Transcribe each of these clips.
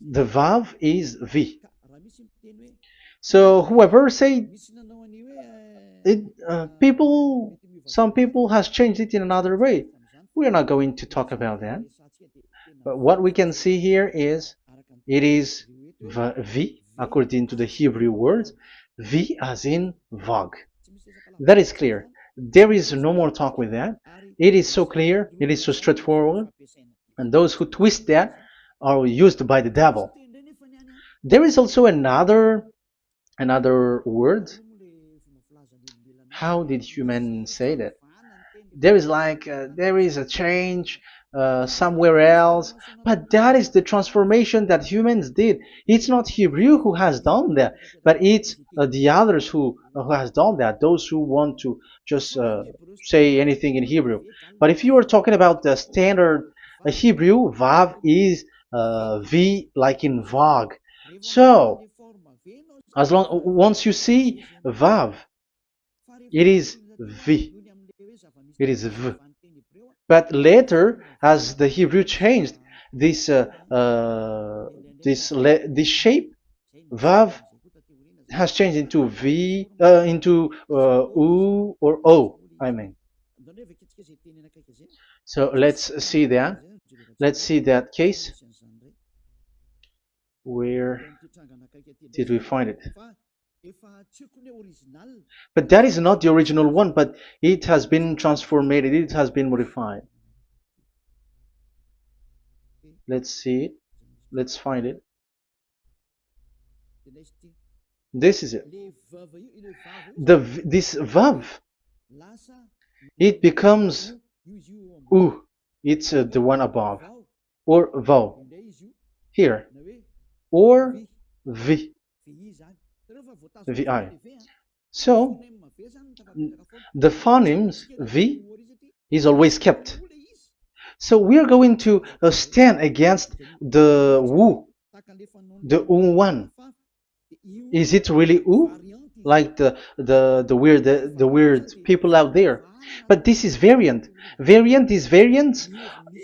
The Vav is V. So whoever say it, some people has changed it in another way. We are not going to talk about that. But what we can see here is it is V according to the Hebrew words, V as in Vag. That is clear. There is no more talk with that. It is so clear. It is so straightforward. And those who twist that are used by the devil. There is also another word. How did humans say that? There is there is a change somewhere else, but that is the transformation that humans did. It's not Hebrew who has done that, but it's the others who has done that. Those who want to just say anything in Hebrew. But if you are talking about the standard Hebrew, Vav is V like in Vag. So as long once you see Vav, it is V. It is V. But later, as the Hebrew changed, this this shape, Vav, has changed into V, into U or O. I mean. So let's see that. Let's see that case. Where did we find it? But that is not the original one, but it has been transformed, it has been modified. Let's see it. Let's find it. This is it. This vav, it becomes u. It's the one above, or vau here, or v, vi. So the phonemes v is always kept. So we are going to stand against the wu, the one. Is it really u? Like the weird people out there. But this is variant. Variance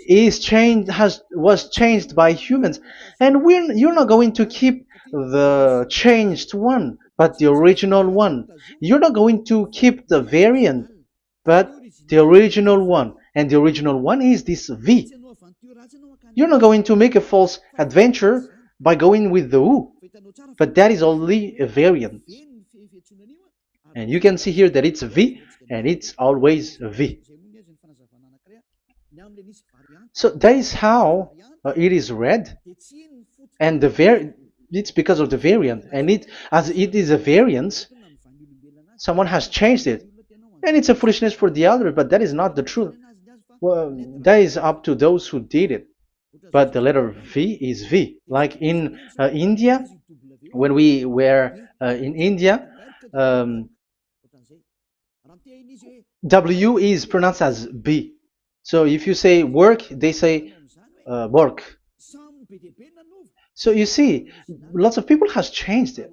is changed, was changed by humans, and you're not going to keep the changed one, but the original one. You're not going to keep the variant, but the original one, and the original one is this V. You're not going to make a false adventure by going with the U, but that is only a variant. And you can see here that it's a V, and it's always a V. So that is how it is read, and it's because of the variant, and as it is a variance, someone has changed it, and it's a foolishness for the other, but that is not the truth. Well, that is up to those who did it. But the letter V is V. Like in India, when we were in India, W is pronounced as B. So if you say work, they say work. So you see, lots of people has changed it.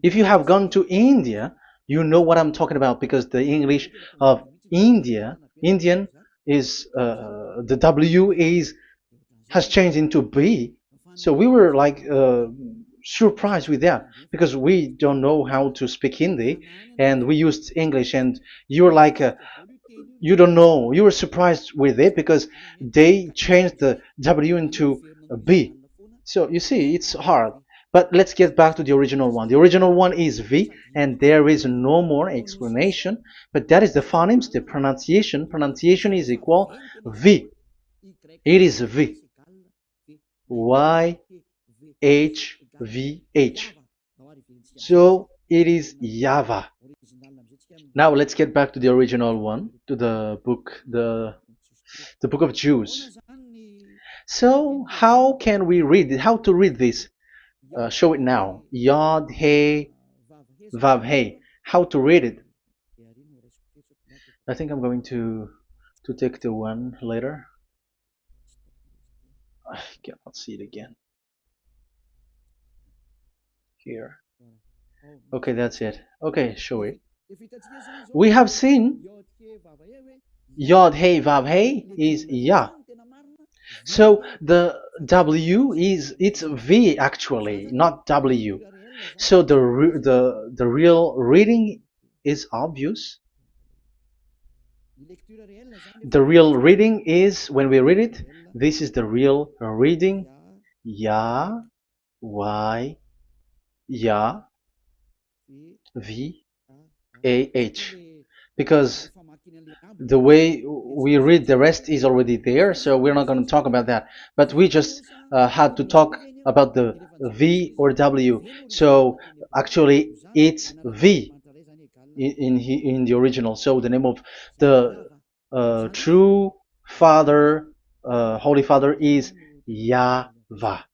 If you have gone to India, you know what I'm talking about, because the English of Indian is the W has changed into B. So we were like surprised with that, because we don't know how to speak Hindi, and we used English, and you're like you don't know, you were surprised with it because they changed the W into a B. So you see, it's hard. But let's get back to the original one. The original one is V, and there is no more explanation. But that is the phonemes, the pronunciation. Pronunciation is equal V. It is V. Y H V H. So it is YAHVAH. Now let's get back to the original one, to the book, the book of Jews. So how can we read it? How to read this? Show it now. Yod He Vav He. How to read it? I think I'm going to take the one later. I cannot see it again. Here. Okay, that's it. Okay, show it. We have seen Yod He Vav He is Yah. So the W is it's V actually, not W. So the real reading is obvious. The real reading is when we read it. This is the real reading. Ya, Y, Ya, V, A, H. Because the way we read the rest is already there, so we're not going to talk about that. But we just had to talk about the V or W. So actually, it's V in the original. So the name of the true Father, Holy Father, is YAHVAH.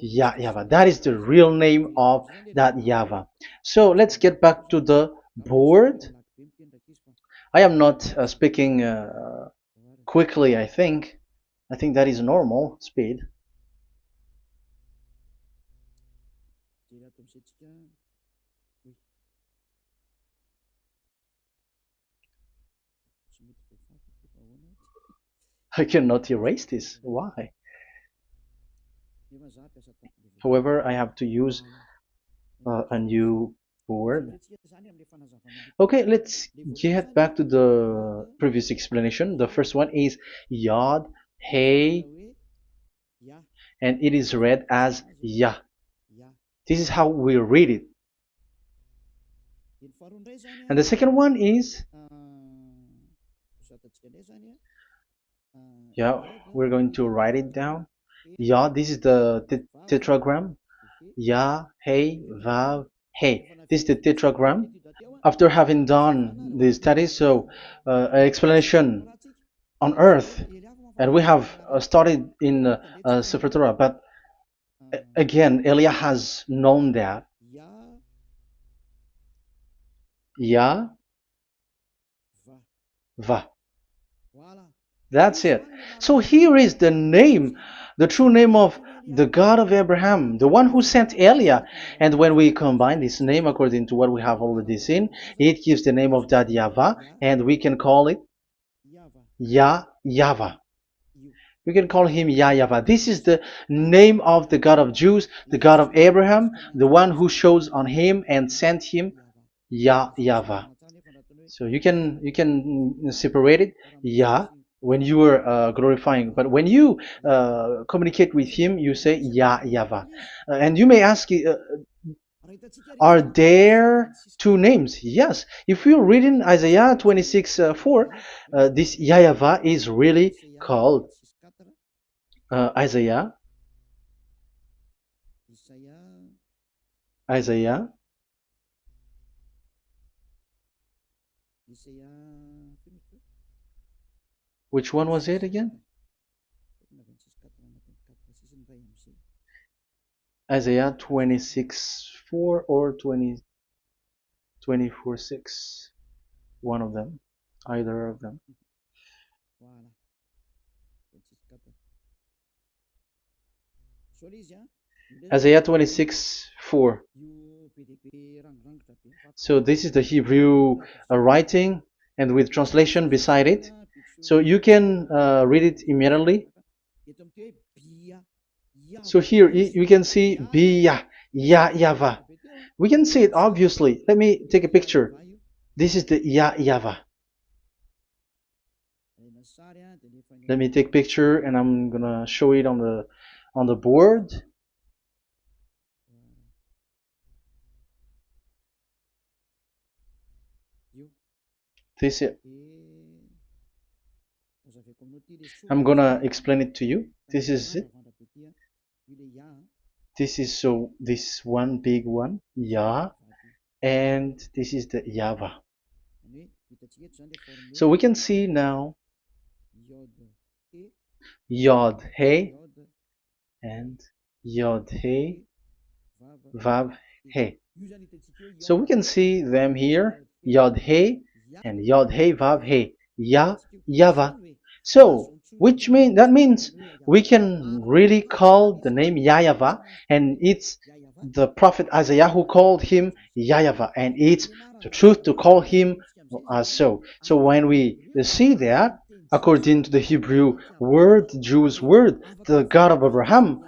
YAHVAH. That is the real name of that YAHVAH. So let's get back to the board. I am not speaking quickly, I think. I think that is normal speed. I cannot erase this. Why? However, I have to use a new board. Okay, let's get back to the previous explanation. The first one is Yod, Hey, and it is read as Yah. This is how we read it. And the second one is, yeah, we're going to write it down. Yah, this is the tetragram. Yah, Hey, Vav, Hey. This is the tetragram. After having done the studies, so an explanation on earth, and we have started in Sefer Torah, but again, Elia has known that. Yah, Va. That's it. So here is the name, the true name of the God of Abraham, the one who sent Elia. And when we combine this name according to what we have already seen, it gives the name of that YAHVAH, and we can call it YAHVAH. We can call him YAHVAH. This is the name of the God of Jews, the God of Abraham, the one who shows on him and sent him, YAHVAH. So you can separate it, Yah, when you are glorifying, but when you communicate with him, you say YAHVAH. And you may ask, are there two names? Yes. If you read in Isaiah 26:4, this YAHVAH is really called Isaiah. Isaiah. Which one was it again? Isaiah 26:4 or 24:6. One of them. Either of them. Isaiah 26:4. So this is the Hebrew writing, and with translation beside it. So you can read it immediately. So here you can see Biyah, YAHVAH. We can see it obviously. Let me take a picture. This is the YAHVAH. Let me take a picture, and I'm gonna show it on the board. This is it. I'm gonna explain it to you. This is it. This is this one big one, Yah, and this is the YAHVAH. So we can see now Yod He and Yod He Vav He. So we can see them here, Yod He and Yod He Vav He, YAHVAH. So that means we can really call the name YAHVAH, and it's the prophet Isaiah who called him YAHVAH, and it's the truth to call him as so. So when we see that, according to the Hebrew word, the Jewish word, the God of Abraham.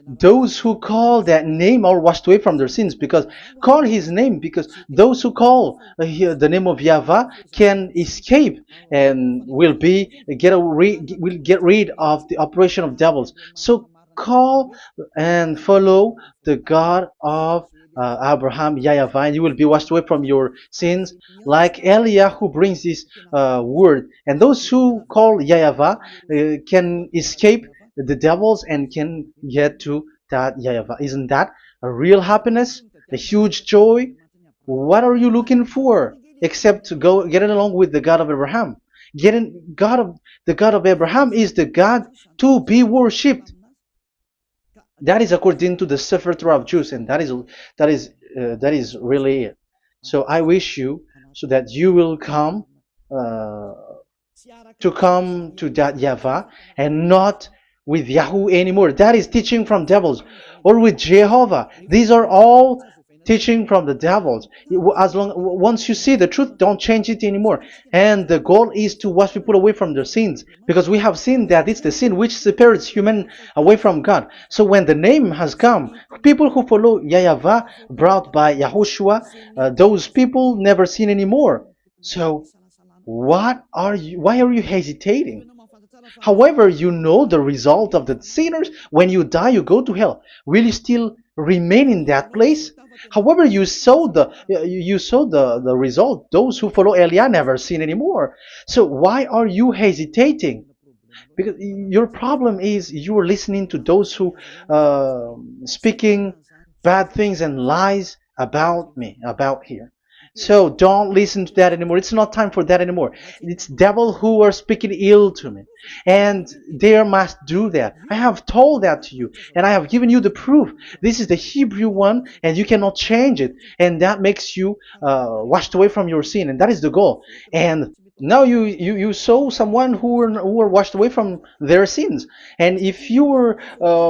Those who call that name are washed away from their sins, because call his name, because those who call the name of Yahweh can escape and will get rid of the operation of devils. So call and follow the God of Abraham, Yahweh, and you will be washed away from your sins, like Eliah who brings this word. And those who call Yahweh can escape the devils and can get to that Yahweh. Isn't that a real happiness? A huge joy? What are you looking for except to go getting along with the God of Abraham? The God of Abraham is the God to be worshipped. That is according to the Sefer Torah of Jews, and that is really it. So I wish you so that you will uh, come to that Yahweh and not with Yahoo anymore. That is teaching from devils, or with Jehovah. These are all teaching from the devils. As long once you see the truth, don't change it anymore. And the goal is to wash people away from their sins, because we have seen that it's the sin which separates human away from God. So when the name has come, people who follow Yahweh brought by Yahushua, those people never sin anymore. So why are you hesitating? However, you know the result of the sinners. When you die, you go to hell. Will you still remain in that place? However, you saw the result. Those who follow Eliah never sin anymore. So why are you hesitating? Because your problem is you are listening to those who speaking bad things and lies about me, about here. So don't listen to that anymore. It's not time for that anymore. It's devil who are speaking ill to me, and they must do that. I have told that to you, and I have given you the proof. This is the Hebrew one, and you cannot change it, and that makes you washed away from your sin, and that is the goal. And now you saw someone who were washed away from their sins, and if you were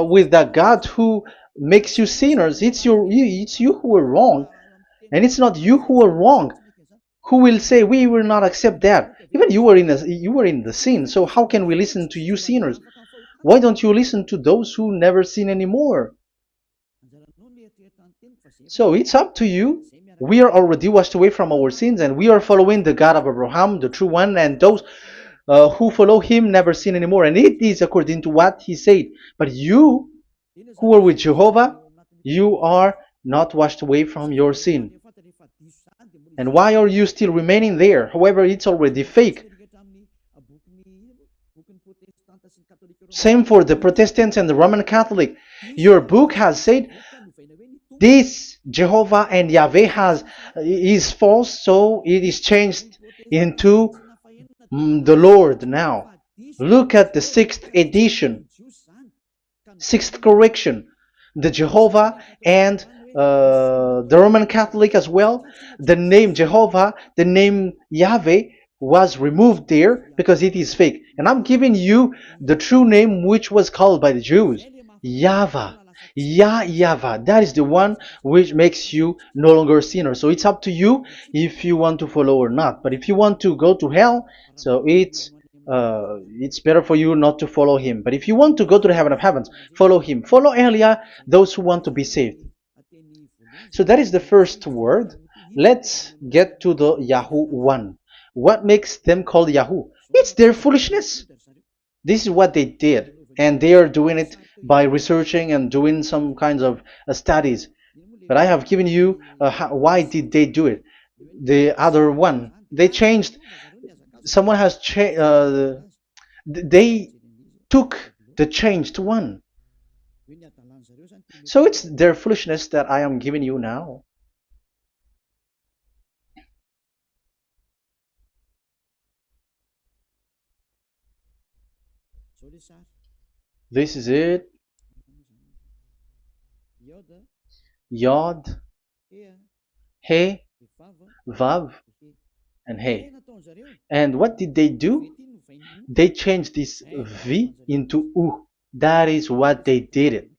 with that God who makes you sinners, it's you who are wrong, and it's not you who are wrong. Who will say we will not accept that? Even you were in the sin, so how can we listen to you sinners? Why don't you listen to those who never sin anymore? So it's up to you. We are already washed away from our sins, and we are following the God of Abraham, the true one, and those who follow him never sin anymore. And it is according to what he said. But you who are with Jehovah, you are not washed away from your sin. And why are you still remaining there? However, it's already fake. Same for the Protestants and the Roman Catholic. Your book has said this Jehovah and Yahweh is false, so it is changed into the Lord now. Look at the 6th edition, 6th correction. The Jehovah and the Roman Catholic as well. The name Jehovah, the name Yahweh was removed there because it is fake. And I'm giving you the true name which was called by the Jews, YAHVAH. Yahvah. That is the one which makes you no longer a sinner. So it's up to you if you want to follow or not. But if you want to go to hell, so it's better for you not to follow him. But if you want to go to the heaven of heavens, follow him. Follow Eliah, those who want to be saved. So that is the first word. Let's get to the Yahoo one. What makes them called Yahoo? It's their foolishness. This is what they did, and they are doing it by researching and doing some kinds of studies. But I have given you why did they do it. The other one, they changed. Someone has changed. They took the changed one. So it's their foolishness that I am giving you now. This is it. Yod, He, Vav, and He. And what did they do? They changed this V into U. That is what they did it.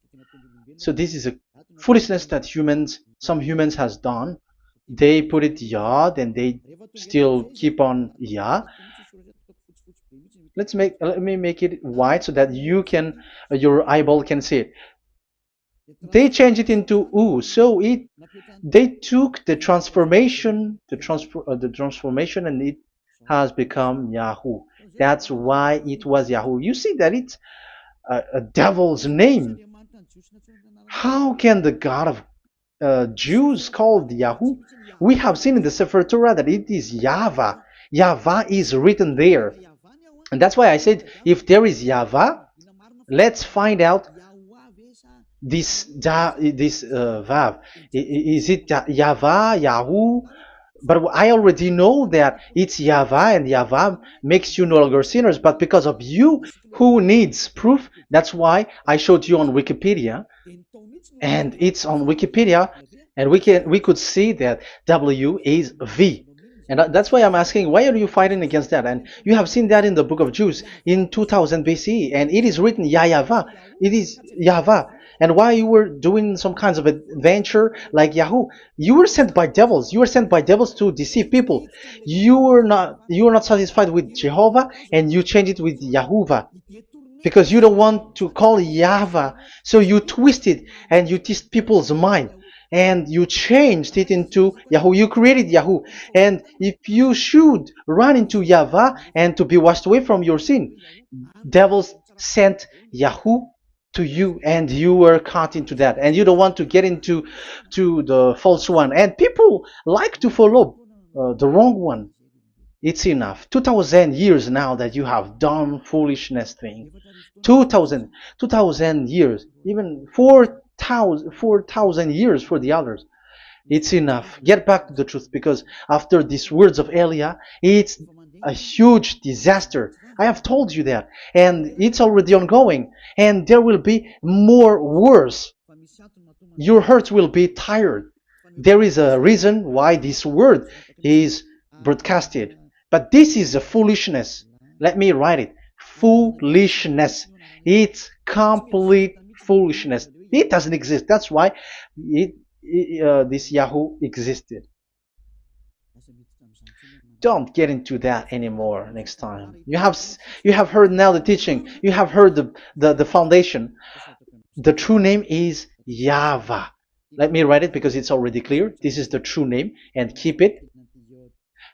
So this is a foolishness that some humans has done. They put it Yod and they still keep on Yah. Let me make it wide so that you can your eyeball can see it. They changed it into U, so it they took the transformation, the transformation, and it has become Yahoo. That's why it was Yahoo. You see that it's a devil's name. How can the God of Jews called Yahoo? We have seen in the Sefer Torah that it is YAHVAH. YAHVAH is written there. And that's why I said, if there is YAHVAH, let's find out this Vav. Is it YAHVAH, Yahoo? But I already know that it's YAHVAH, and YAHVAH makes you no longer sinners. But because of you, who needs proof? That's why I showed you on Wikipedia, and it's on Wikipedia, and we could see that W is V. And that's why I'm asking, why are you fighting against that? And you have seen that in the book of Jude in 2000 BCE, and it is written YAHVAH. It is YAHVAH. And why you were doing some kinds of adventure like Yahoo? You were sent by devils. You were sent by devils to deceive people. You were not satisfied with Jehovah, and you changed it with Yahuwah because you don't want to call Yahvah. So you twist it and you twist people's mind, and you changed it into Yahoo. You created Yahoo. And if you should run into Yahvah and to be washed away from your sin, devils sent Yahoo to you, and you were caught into that, and you don't want to get into the false one, and people like to follow the wrong one. It's enough. 2000 years now that you have done foolishness thing. 2000 years, even 4,000 years for the others. It's enough. Get back to the truth, because after these words of Elia, it's a huge disaster. I have told you that, and it's already ongoing, and there will be more worse. Your hearts will be tired. There is a reason why this word is broadcasted, but this is a foolishness. Let me write it. Foolishness. It's complete foolishness. It doesn't exist. That's why this Yahoo existed. Don't get into that anymore next time. You have heard now the teaching. You have heard the foundation. The true name is YAHVAH. Let me write it because it's already clear. This is the true name, and keep it.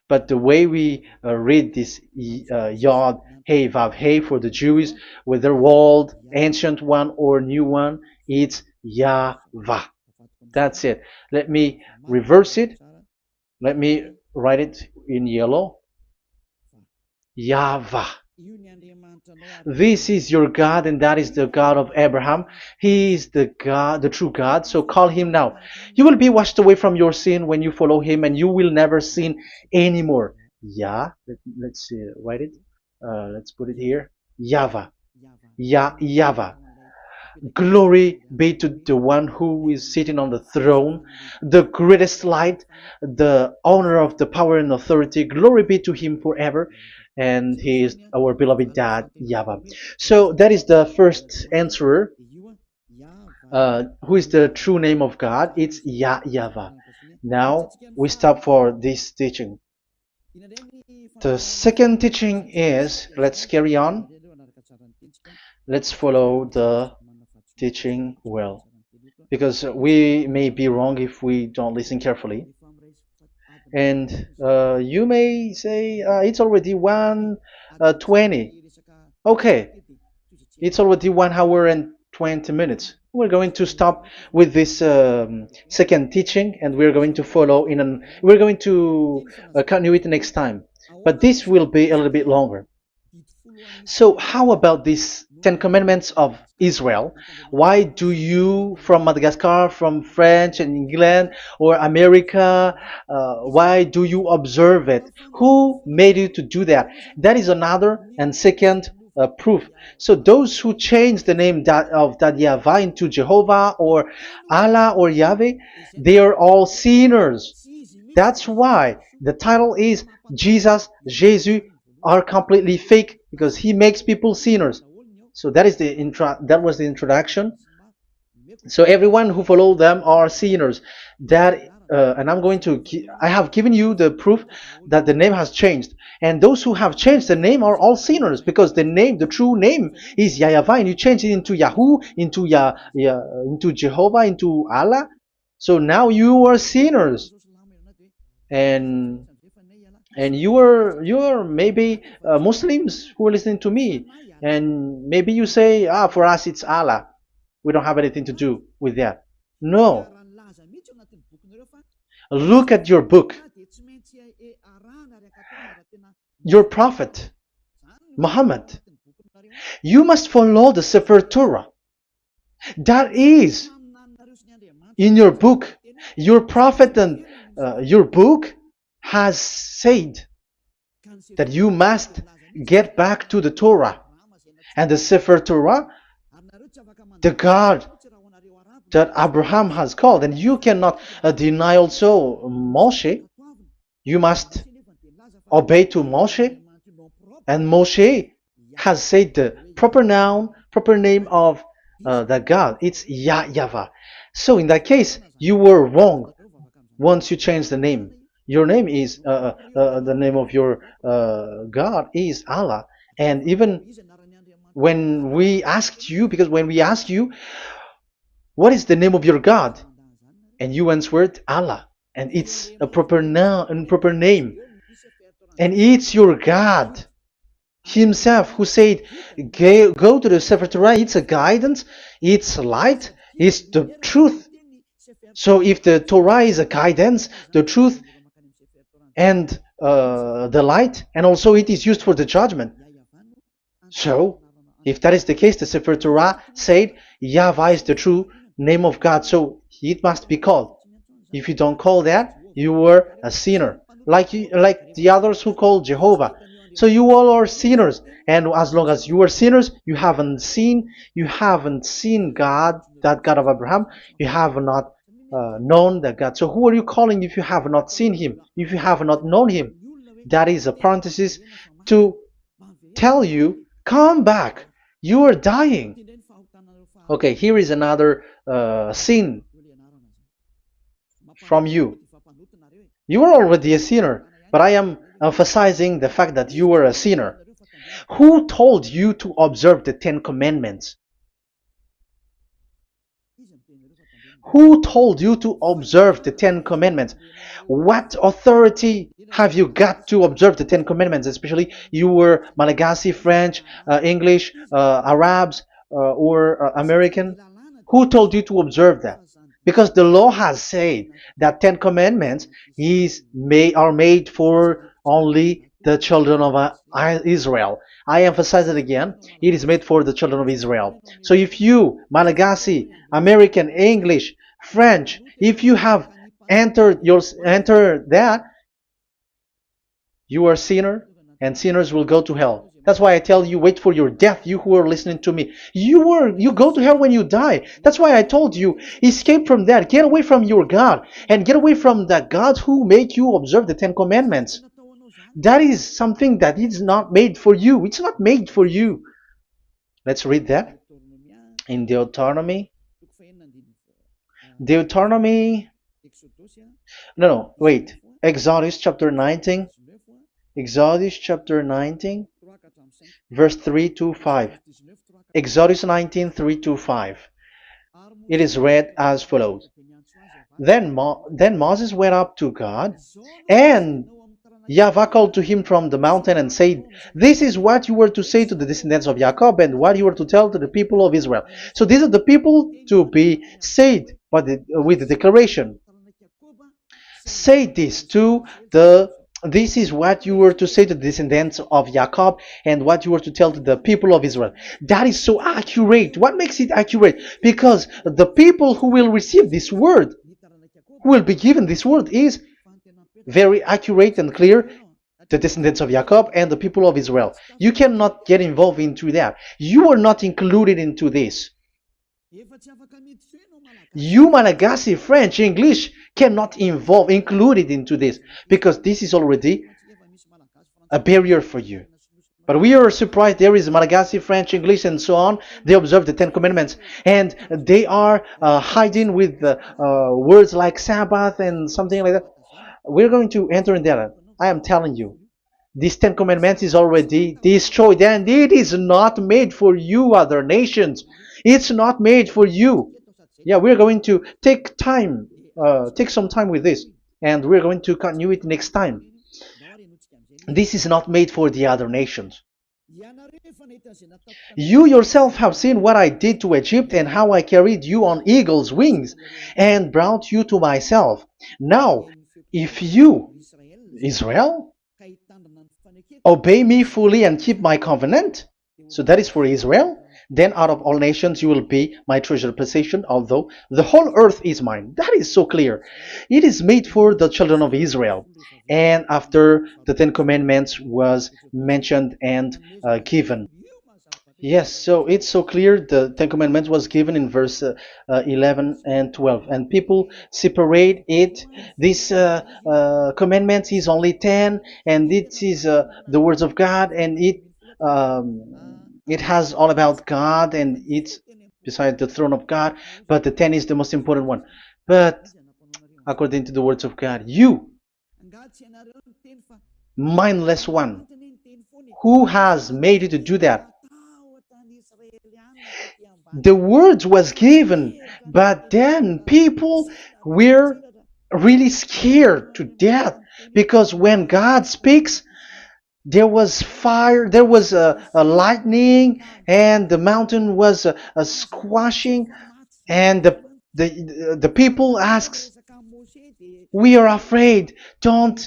But the way we read this Yod, Hey, Vav, Hey for the Jews, whether old, ancient one, or new one, it's YAHVAH. That's it. Let me reverse it. Let me write it in yellow. YAHVAH. This is your God, and that is the God of Abraham. He is the God, the true God. So call him now. You will be washed away from your sin when you follow him, and you will never sin anymore. Let's write it. Let's put it here. YAHVAH. YAHVAH. Glory be to the one who is sitting on the throne, the greatest light, the owner of the power and authority. Glory be to him forever. And he is our beloved dad, YAHVAH. So that is the first answer. Who is the true name of God? It's YAHVAH. Now we stop for this teaching. The second teaching is, let's carry on. Let's follow the teaching well, because we may be wrong if we don't listen carefully. And you may say it's already 1:20. Okay, it's already 1 hour and 20 minutes. We're going to stop with this second teaching, and we're going to follow we're going to continue it next time. But this will be a little bit longer. So how about these 10 commandments of Israel? Why do you from Madagascar, from France and England or America, why do you observe it? Who made you to do that? That is another and second proof. So those who change the name of that Yahvah into Jehovah or Allah or Yahweh, they are all sinners. That's why the title is Jesus are completely fake, because he makes people sinners. So that is that was the introduction. So everyone who follow them are sinners. That and I have given you the proof that the name has changed. And those who have changed the name are all sinners, because the true name is YAHVAH, and you change it into Yahoo, into Jehovah, into Allah. So now you are sinners, and you are maybe Muslims who are listening to me, and maybe you say, for us it's Allah. We don't have anything to do with that. No, look at your book. Your prophet, Muhammad. You must follow the Sefer Torah. That is in your book. Your prophet and your book has said that you must get back to the Torah. And the Sefer Torah, the God that Abraham has called. And you cannot deny also Moshe. You must obey to Moshe. And Moshe has said the proper name of the God. It's YAHVAH. So in that case, you were wrong once you change the name. Your name is, the name of your God is Allah. And even when we asked you, because when we asked you, what is the name of your God? And you answered Allah. And it's a proper name. And it's your God Himself who said, go to the Sefer Torah. It's a guidance, it's light, it's the truth. So if the Torah is a guidance, the truth, and the light, and also it is used for the judgment. So if that is the case, the Sefer Torah said YAHVAH is the true name of God, so it must be called. If you don't call that, you were a sinner, like the others who call Jehovah. So you all are sinners, and as long as you are sinners, you haven't seen God, that God of Abraham. You have not known that God. So who are you calling if you have not seen Him? If you have not known Him? That is a parenthesis to tell you, come back. You are dying. Okay, here is another sin from you. You are already a sinner, but I am emphasizing the fact that you were a sinner. Who told you to observe the 10 Commandments? Who told you to observe the 10 Commandments? What authority have you got to observe the 10 Commandments? Especially you were Malagasy, French, English, Arabs, or American. Who told you to observe that? Because the law has said that 10 Commandments are made for only the children of Israel. I emphasize it again. It is made for the children of Israel. So if you, Malagasy, American, English, French, if you have entered that, you are a sinner, and sinners will go to hell. That's why I tell you, wait for your death, you who are listening to me. You go to hell when you die. That's why I told you, escape from that. Get away from your God, and get away from the God who made you observe the 10 Commandments. That is something that is not made for you. It's not made for you. Let's read that in Deuteronomy. Exodus chapter 19. Exodus chapter 19, verse 3 to 5. Exodus 19, 3 to 5. It is read as follows. Then Moses went up to God, and YAHVAH called to him from the mountain and said, this is what you were to say to the descendants of Jacob, and what you were to tell to the people of Israel. So these are the people to be saved with the declaration. Say this this is what you were to say to the descendants of Jacob, and what you were to tell to the people of Israel. That is so accurate. What makes it accurate? Because the people who will receive this word, who will be given this word, is very accurate and clear. The descendants of Jacob and the people of Israel. You cannot get involved into that. You are not included into this. You, Malagasy, French, English, cannot included into this, because this is already a barrier for you. But we are surprised there is Malagasy, French, English, and so on. They observe the Ten Commandments, and they are hiding with words like Sabbath and something like that. We're going to enter in that. I am telling you, this Ten Commandments is already destroyed, and it is not made for you, other nations. It's not made for you. Yeah, we're going to take some time with this, and we're going to continue it next time. This is not made for the other nations. You yourself have seen what I did to Egypt and how I carried you on eagle's wings and brought you to myself. Now, if you, Israel, obey me fully and keep my covenant, so that is for Israel, then out of all nations you will be my treasured possession, although the whole earth is mine. That is so clear. It is made for the children of Israel. And after the Ten Commandments was mentioned and given. Yes, so it's so clear. The Ten Commandments was given in verse 11 and 12, and people separate it. This commandment is only 10, and it is the words of God, and it has all about God, and it's beside the throne of God. But the 10 is the most important one. But according to the words of God, you, mindless one, who has made you to do that? The words was given, but then people were really scared to death because when God speaks, there was fire, there was a lightning, and the mountain was a squashing, and the people asks, "We are afraid. Don't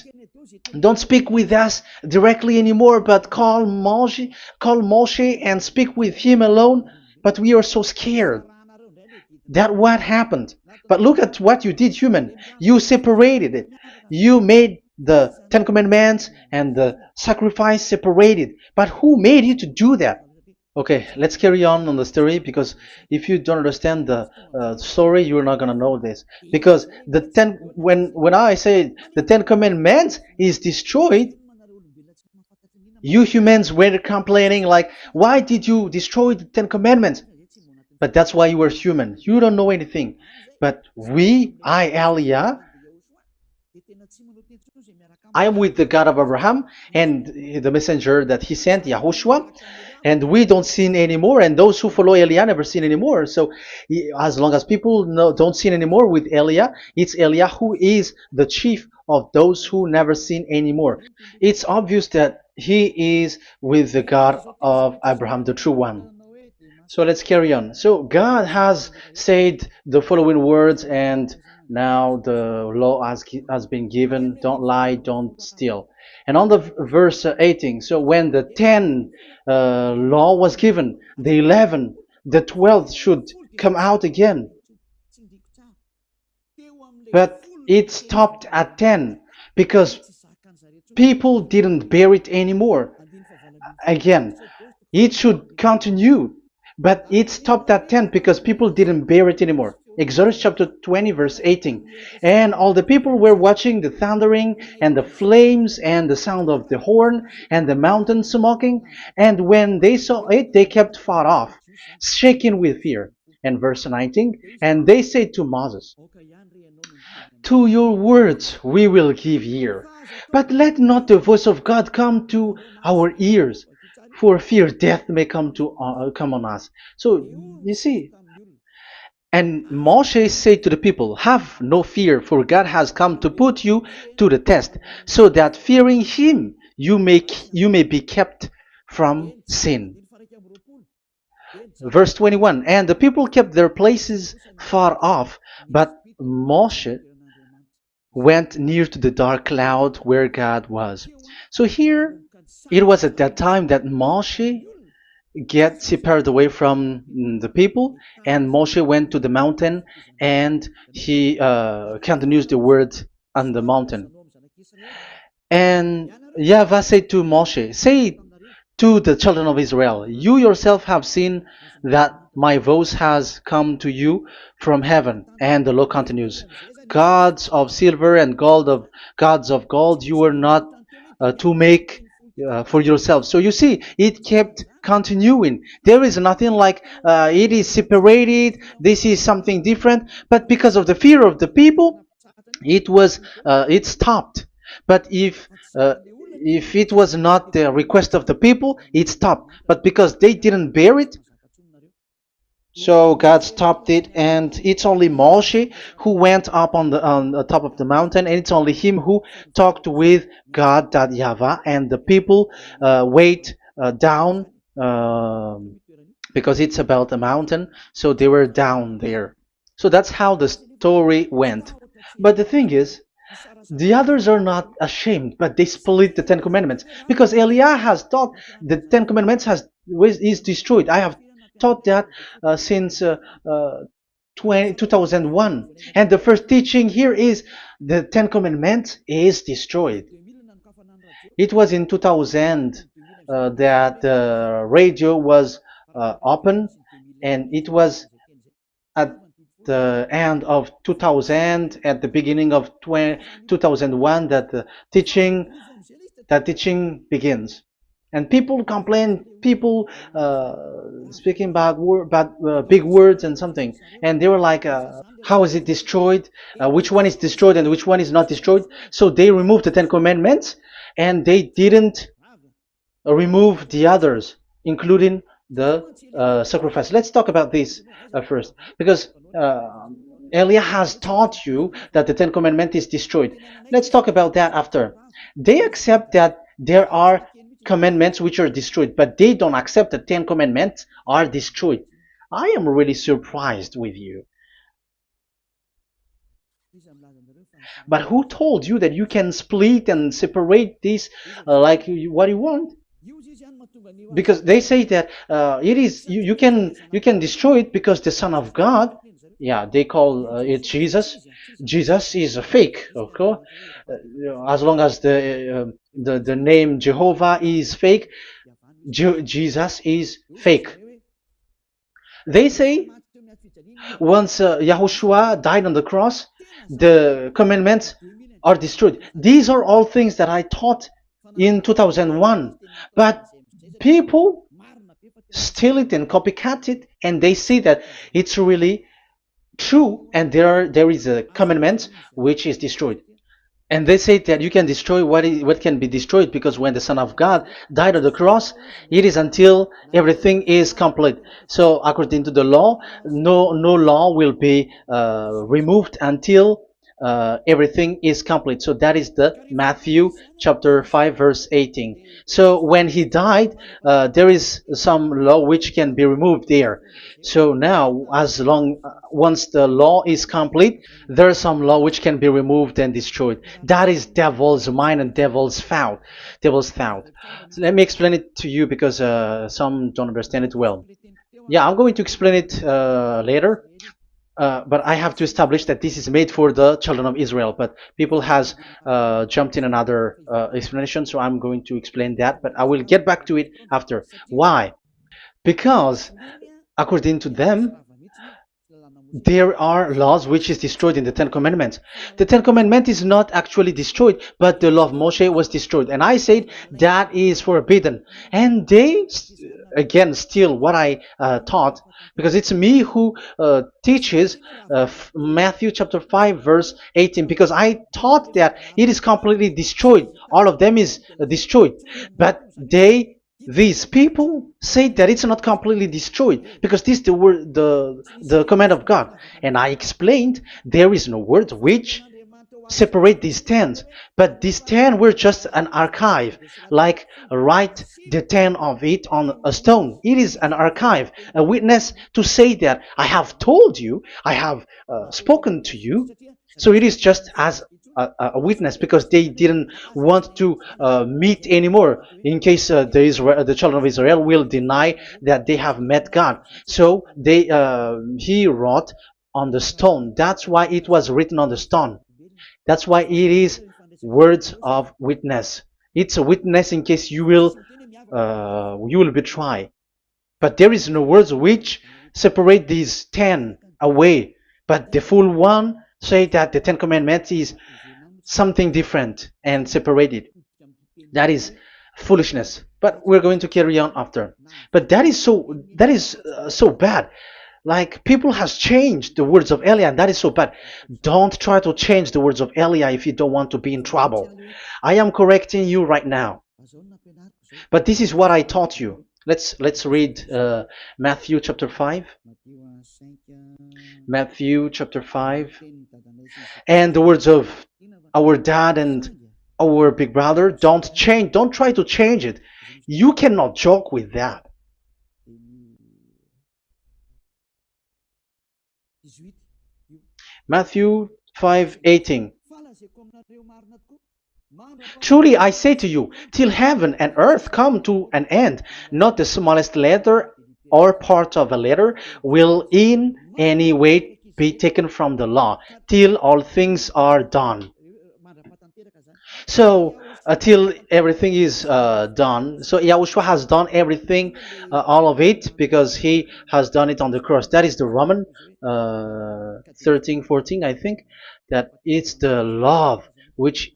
speak with us directly anymore, but call Moshe and speak with him alone." But we are so scared. That what happened. But look at what you did, human. You separated it. You made the Ten Commandments and the sacrifice separated. But who made you to do that? Okay, let's carry on the story because if you don't understand the story, you're not gonna know this. Because when I say the Ten Commandments is destroyed, you humans were complaining like, why did you destroy the Ten Commandments? But that's why you were human. You don't know anything. But Elia, I am with the God of Abraham and the messenger that he sent, YAHOSHUAH, and we don't sin anymore, and those who follow Elia never sin anymore. So as long as people don't sin anymore with Elia, it's Elia who is the chief of those who never sin anymore. It's obvious that he is with the God of Abraham, the true one. So let's carry on. So God has said the following words, and now the law has been given. Don't lie, don't steal. And on the verse 18, so when the 10 law was given, the 11, the 12th should come out again. But it stopped at 10 because people didn't bear it anymore. Again, it should continue. But it stopped at 10 because people didn't bear it anymore. Exodus chapter 20 verse 18. And all the people were watching the thundering and the flames and the sound of the horn and the mountain smoking. And when they saw it, they kept far off, shaking with fear. And verse 19. And they said to Moses, "To your words we will give ear. But let not the voice of God come to our ears, for fear death may come on us." So you see, and Moshe said to the people, "Have no fear, for God has come to put you to the test, so that fearing Him you may be kept from sin." Verse 21, and the people kept their places far off, but Moshe went near to the dark cloud where God was. So here, it was at that time that Moshe get separated away from the people, and Moshe went to the mountain, and he continues the word on the mountain. And YAHVAH said to Moshe, "Say to the children of Israel, you yourself have seen that my voice has come to you from heaven." And the law continues, "Gods of silver and gods of gold you were not to make for yourself. So you see, it kept continuing. There is nothing like it is separated. This is something different. But because of the fear of the people, it stopped. But if it was not the request of the people, it stopped. But because they didn't bear it, so God stopped it, and it's only Moshe who went up on the top of the mountain, and it's only him who talked with God, that Yahweh, and the people wait down, because it's about a mountain, so they were down there. So that's how the story went. But the thing is, the others are not ashamed, but they split the Ten Commandments, because Eliah has taught the Ten Commandments is destroyed. I have taught that since 2001, and the first teaching here is the Ten Commandments is destroyed. It was in 2000 that the radio was open, and it was at the end of 2000, at the beginning of 2001, that the teaching begins. And people complain, people speaking big words and something, and they were like, how is it destroyed, which one is destroyed and which one is not destroyed. So they removed the Ten Commandments, and they didn't remove the others, including the sacrifice. Let's talk about this first, because Elia has taught you that the Ten Commandments is destroyed. Let's talk about that after. They accept that there are commandments which are destroyed, but they don't accept that 10 commandments are destroyed. I am really surprised with you. But who told you that you can split and separate this like what you want? Because they say that it is you can destroy it because the Son of God, yeah, they call it Jesus. Jesus is a fake, okay? As long as the name Jehovah is fake, Jesus is fake. They say once Yahushua died on the cross, the commandments are destroyed. These are all things that I taught in 2001, but people steal it and copycat it, and they see that it's really true, and there is a commandment which is destroyed. And they say that you can destroy what can be destroyed, because when the Son of God died on the cross, it is until everything is complete. So according to the law, no law will be removed until everything is complete. So that is the Matthew chapter 5 verse 18. So when he died, there is some law which can be removed there. So now, once the law is complete, there is some law which can be removed and destroyed. That is devil's mind and devil's thought. So let me explain it to you, because some don't understand it well. Yeah, I'm going to explain it later. But I have to establish that this is made for the children of Israel. But people has jumped in another explanation, so I'm going to explain that. But I will get back to it after. Why? Because according to them, there are laws which is destroyed in the Ten Commandments. The Ten Commandments is not actually destroyed, but the law of Moshe was destroyed. And I said that is forbidden. And they, again, steal what I taught, because it's me who teaches Matthew chapter 5 verse 18, because I taught that it is completely destroyed. All of them is destroyed. But these people say that it's not completely destroyed, because this is the command of God. And I explained there is no word which separate these 10, but these 10 were just an archive, like write the 10 of it on a stone. It is an archive, a witness to say that I have told you, I have spoken to you. So it is just as a witness, because they didn't want to meet anymore, in case the children of Israel will deny that they have met God. So he wrote on the stone. That's why it was written on the stone. That's why it is words of witness. It's a witness in case you will betray. But there is no words which separate these 10 away. But the full one say that the 10 commandments is something different and separated. That is foolishness. But we're going to carry on after. But that is so bad. Like people has changed the words of Elia, and that is so bad. Don't try to change the words of Elia if you don't want to be in trouble. I am correcting you right now. But this is what I taught you. Let's read Matthew chapter 5. Matthew chapter 5. And the words of our dad and our big brother, don't try to change it. You cannot joke with that. Matthew 5:18. Truly I say to you, till heaven and earth come to an end, not the smallest letter or part of a letter will in any way be taken from the law, till all things are done. So till everything is done, so Yahushua has done everything, all of it, because he has done it on the cross. That is the Roman 13, 14, I think, that it's the love which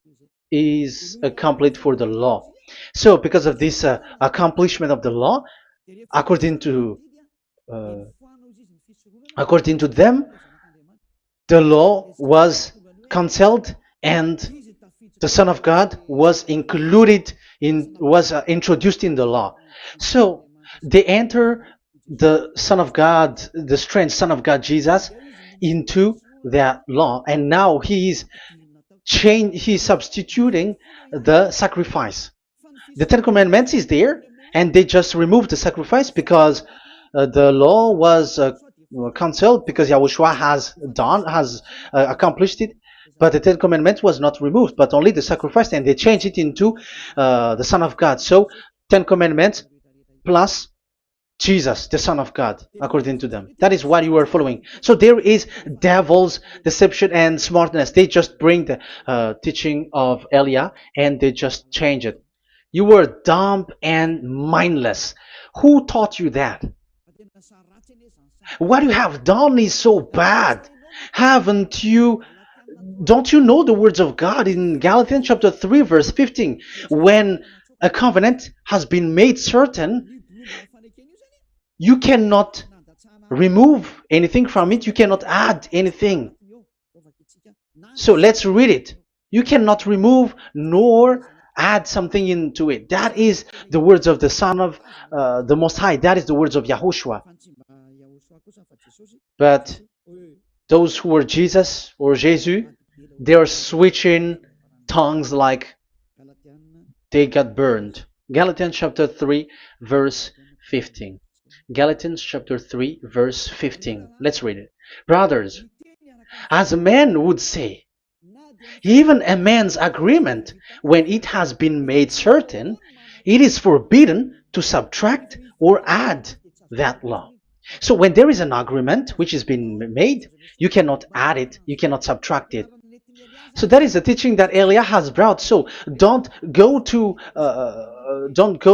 is complete for the law. So because of this accomplishment of the law, according to uh, according to them, the law was cancelled and the Son of God was included in was introduced in the law. So they enter the Son of God, the strange Son of God Jesus, into that law, and now he's substituting the sacrifice. The Ten Commandments is there, and they just removed the sacrifice because the law was cancelled because Yahushua has accomplished it. But the Ten Commandments was not removed, but only the sacrifice, and they changed it into the Son of God. So Ten Commandments plus Jesus, the Son of God, according to them. That is what you are following. So there is devil's deception and smartness. They just bring the teaching of Elia and they just change it. You were dumb and mindless. Who taught you that? What you have done is so bad. Haven't you? Don't you know the words of God in Galatians chapter 3, verse 15? When a covenant has been made certain, you cannot remove anything from it. You cannot add anything. So let's read it. You cannot remove nor add something into it. That is the words of the Son of the Most High. That is the words of Yahushua. But those who were Jesus or Jesus, they are switching tongues like they got burned. Galatians chapter 3, verse 15. Galatians chapter 3, verse 15. Let's read it. Brothers, as a man would say, even a man's agreement, when it has been made certain, it is forbidden to subtract or add that law. So when there is an agreement which has been made, you cannot add it, you cannot subtract it. So that is the teaching that Elia has brought. So don't go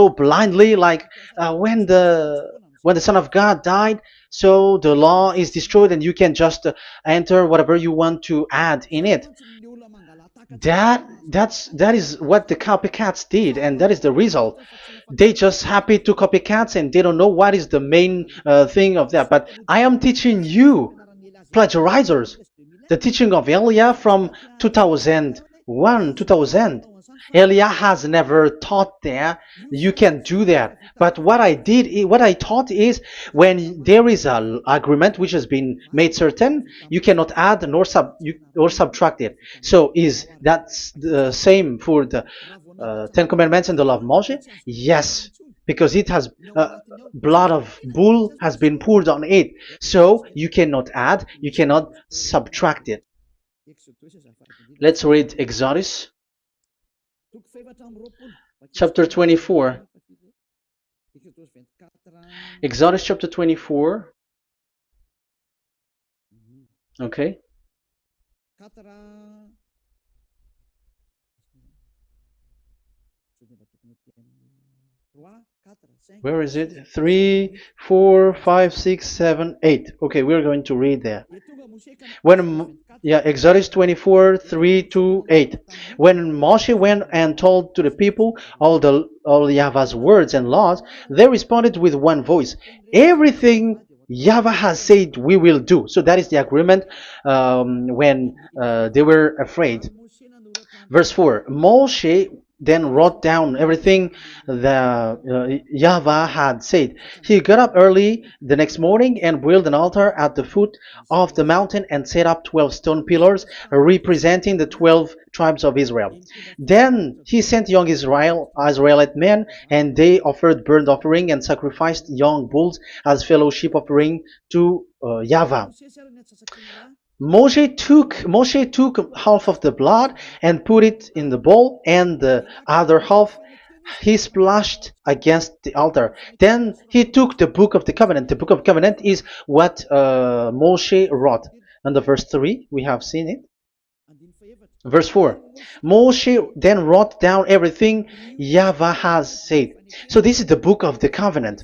blindly like when the Son of God died. So the law is destroyed, and you can just enter whatever you want to add in it. That is what the copycats did, and that is the result. They just happy to copycats, and they don't know what is the main thing of that. But I am teaching you, plagiarizers, the teaching of Elia from 2001, 2000. Elia has never taught that you can do that. But what I taught is when there is an agreement which has been made certain, you cannot add or subtract it. So is that the same for the Ten Commandments and the law of Moshe? Yes, because it has blood of bull has been poured on it. So you cannot add, you cannot subtract it. Let's read Exodus chapter 24. Exodus chapter 24. Okay. Where is it? 3, 4, 5, 6, 7, 8. Okay, we're going to read there. Yeah, Exodus 24, 3 to 8. When Moshe went and told to the people all Yahweh's words and laws, they responded with one voice. Everything Yahweh has said we will do. So that is the agreement when they were afraid. Verse 4, Moshe then wrote down everything the Yahweh had said. He got up early the next morning and built an altar at the foot of the mountain and set up 12 stone pillars representing the 12 tribes of Israel. Then he sent young Israelite men, and they offered burnt offering and sacrificed young bulls as fellowship offering to Yahweh. Moshe took half of the blood and put it in the bowl, and the other half he splashed against the altar. Then he took the book of the covenant. The book of covenant is what Moshe wrote. And the verse 3, we have seen it. Verse 4, Moshe then wrote down everything Yahweh has said. So this is the book of the covenant.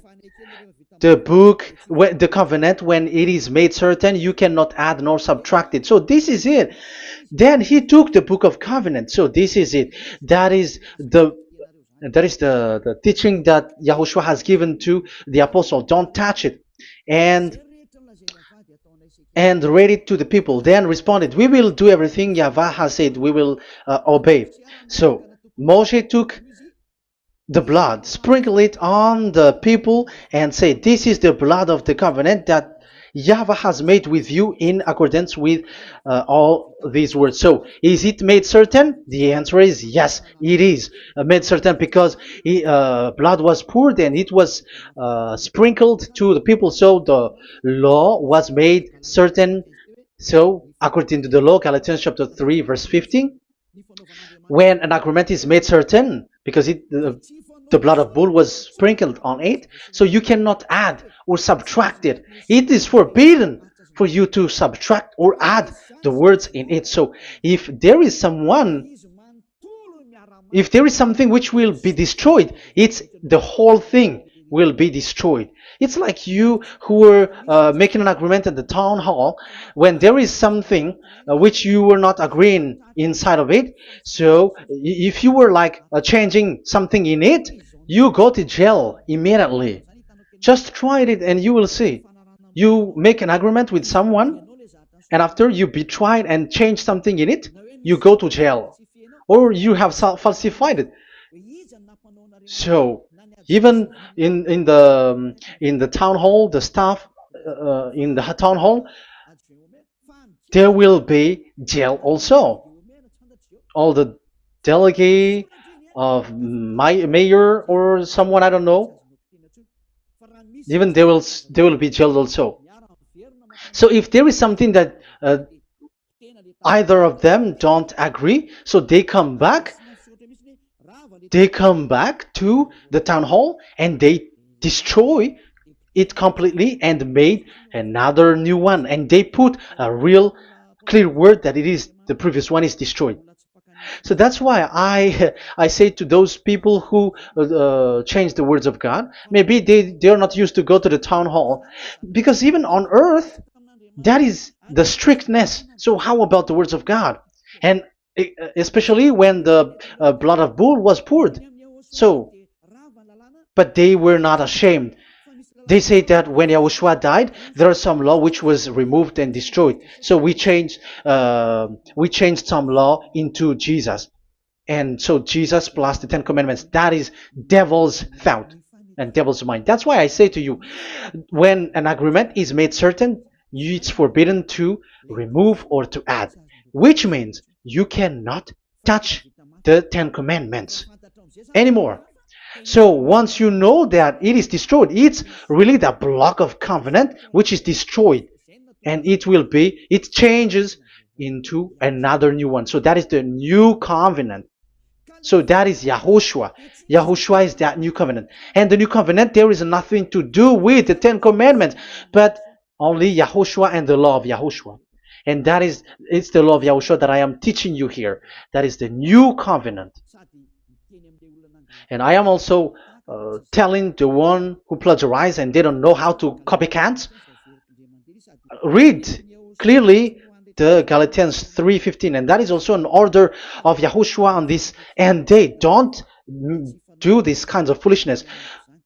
The covenant, when it is made certain, you cannot add nor subtract it. So this is it. Then he took the book of covenant. So this is it. That is the teaching that Yahushua has given to the apostle. Don't touch it. And read it to the people. Then responded, we will do everything Yahweh has said. We will obey. So Moshe took the blood, sprinkle it on the people, and say, this is the blood of the covenant that Yahweh has made with you in accordance with all these words. So, is it made certain? The answer is yes, it is made certain, because blood was poured and it was sprinkled to the people. So the law was made certain. So, according to the law, Galatians chapter 3, verse 15, when an agreement is made certain, because the blood of bull was sprinkled on it, so you cannot add or subtract it. It is forbidden for you to subtract or add the words in it. So if there is something which will be destroyed, it's the whole thing will be destroyed. It's like you who were making an agreement at the town hall, when there is something which you were not agreeing inside of it. So if you were like changing something in it, you go to jail immediately. Just try it and you will see. You make an agreement with someone, and after you betray and change something in it, you go to jail, or you have falsified it. So even in the town hall, the staff in the town hall, there will be jail also. All the delegate of my mayor or someone, I don't know, even they will be jailed also. So if there is something that either of them don't agree, so they come back to the town hall and they destroy it completely and made another new one, and they put a real clear word that it is the previous one is destroyed. So that's why I say to those people who change the words of God, maybe they are not used to go to the town hall, because even on earth that is the strictness. So how about the words of God? And especially when the blood of bull was poured. So, but they were not ashamed. They say that when Yahushua died, there are some law which was removed and destroyed. So we changed some law into Jesus, and so Jesus plus the 10 Commandments. That is devil's thought and devil's mind. That's why I say to you, when an agreement is made certain, it's forbidden to remove or to add, which means you cannot touch the 10 Commandments anymore. So once you know that it is destroyed, it's really the block of covenant which is destroyed, and it changes into another new one. So that is the new covenant. So that is Yahushua. Yahushua is that new covenant. And the new covenant, there is nothing to do with the 10 Commandments, but only Yahushua and the law of Yahushua. And it's the law of Yahushua that I am teaching you here. That is the new covenant. And I am also telling the one who plagiarize and they don't know how to copycat, read clearly the Galatians 3:15, and that is also an order of Yahushua on this end day. Don't do these kinds of foolishness.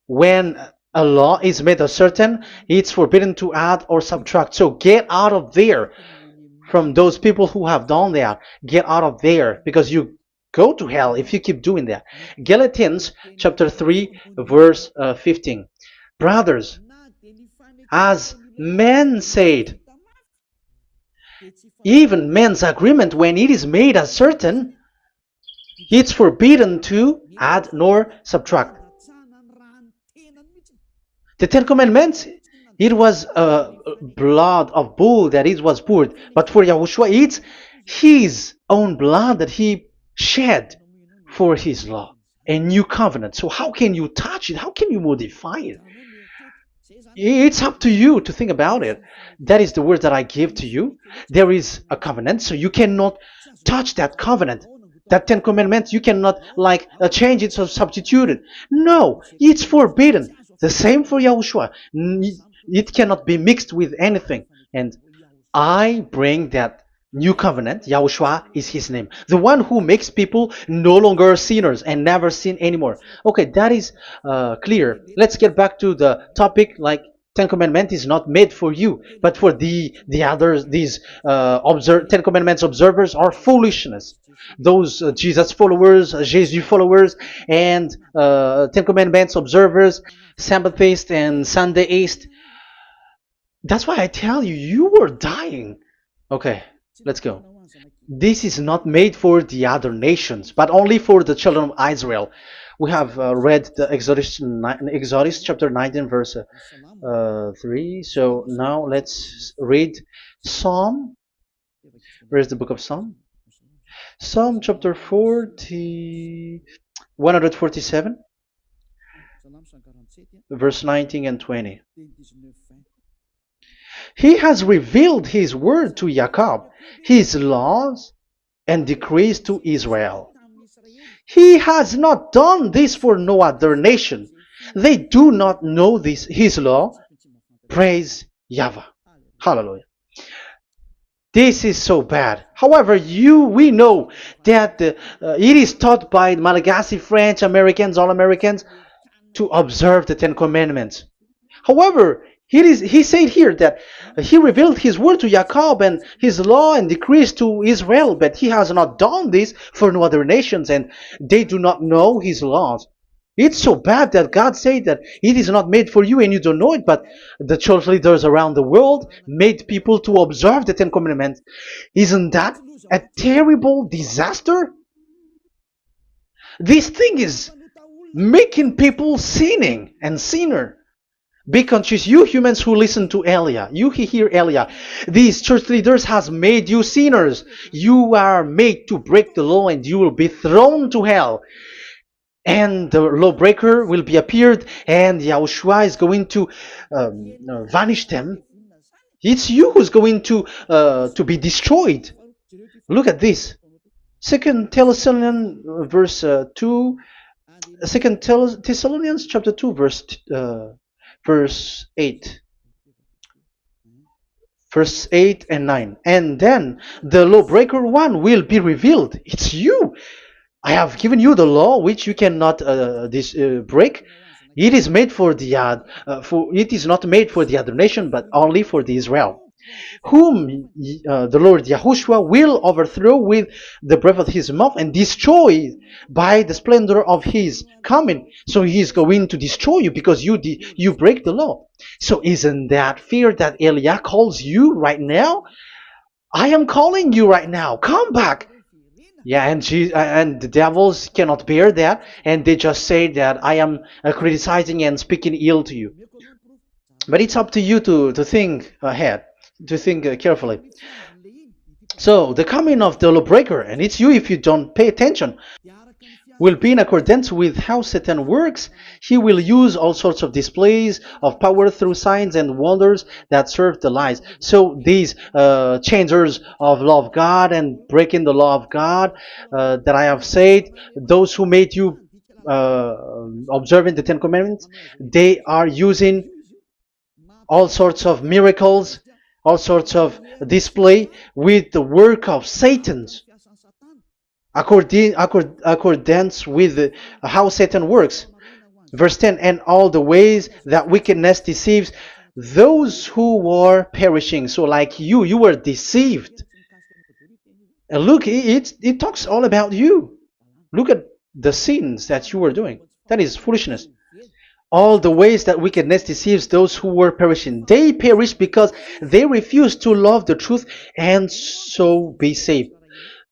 When a law is made uncertain, it's forbidden to add or subtract. So get out of there from those people who have done that. Get out of there, because you go to hell if you keep doing that. Galatians chapter 3 verse 15. Brothers, as men said, even men's agreement, when it is made uncertain, it's forbidden to add nor subtract. The Ten Commandments, it was blood of bull that it was poured, but for Yahushua, it's his own blood that he shed for his law, a new covenant. So how can you touch it? How can you modify it? It's up to you to think about it. That is the word that I give to you. There is a covenant, so you cannot touch that covenant. That Ten Commandments, you cannot change it or substitute it. No, it's forbidden. The same for Yahushua. It cannot be mixed with anything. And I bring that new covenant. Yahushua is his name. The one who makes people no longer sinners and never sin anymore. Okay, that is clear. Let's get back to the topic. Ten Commandments is not made for you, but for the others. These Ten Commandments observers are foolishness. Those Jesus followers, Jesus followers, and Ten Commandments observers, Sabbathists and Sundayist. That's why I tell you, you were dying. Okay, let's go. This is not made for the other nations, but only for the children of Israel. We have read the Exodus chapter 19 verse 3. So now let's read Psalm. Where's the book of Psalm? Psalm chapter 147, verse 19 and 20. He has revealed his word to Jacob, his laws and decrees to Israel. He has not done this for no other nation. They do not know this, his law. Praise YAHVAH. Hallelujah. This is so bad. However, we know that it is taught by Malagasy, French, Americans, all Americans, to observe the Ten Commandments. However, he said here that he revealed his word to Jacob and his law and decrees to Israel, but he has not done this for no other nations, and they do not know his laws. It's so bad that God said that it is not made for you and you don't know it, but the church leaders around the world made people to observe the Ten Commandments. Isn't that a terrible disaster? This thing is making people sinning and sinner. Be conscious, you humans who listen to Elia, you hear Elia. These church leaders has made you sinners. You are made to break the law and you will be thrown to hell. And the lawbreaker will be appeared, and Yahushua is going to vanish them. It's you who's going to be destroyed. Look at this. 2 Thessalonians verse 2. 2 Thessalonians chapter 2 verse 8. Verse 8 and 9. And then the lawbreaker one will be revealed. It's you. I have given you the law which you cannot break. It is made for the it is not made for the other nation, but only for the Israel, whom the Lord Yahushua will overthrow with the breath of his mouth and destroy by the splendor of his coming. So he is going to destroy you because you break the law. So isn't that fear that Elia calls you right now? I am calling you right now. Come back. Yeah, and the devils cannot bear that, and they just say that I am criticizing and speaking ill to you. But it's up to you to think ahead, to think carefully. So the coming of the lawbreaker, and it's you if you don't pay attention, will be in accordance with how Satan works. He will use all sorts of displays of power through signs and wonders that serve the lies. So these changers of law of God and breaking the law of God that I have said, those who made you observing the Ten Commandments, they are using all sorts of miracles, all sorts of display with the work of Satan's accordance with how Satan works. Verse 10, and all the ways that wickedness deceives those who were perishing. So like you were deceived. And look, it talks all about you. Look at the sins that you were doing. That is foolishness. All the ways that wickedness deceives those who were perishing. They perish because they refuse to love the truth and so be saved.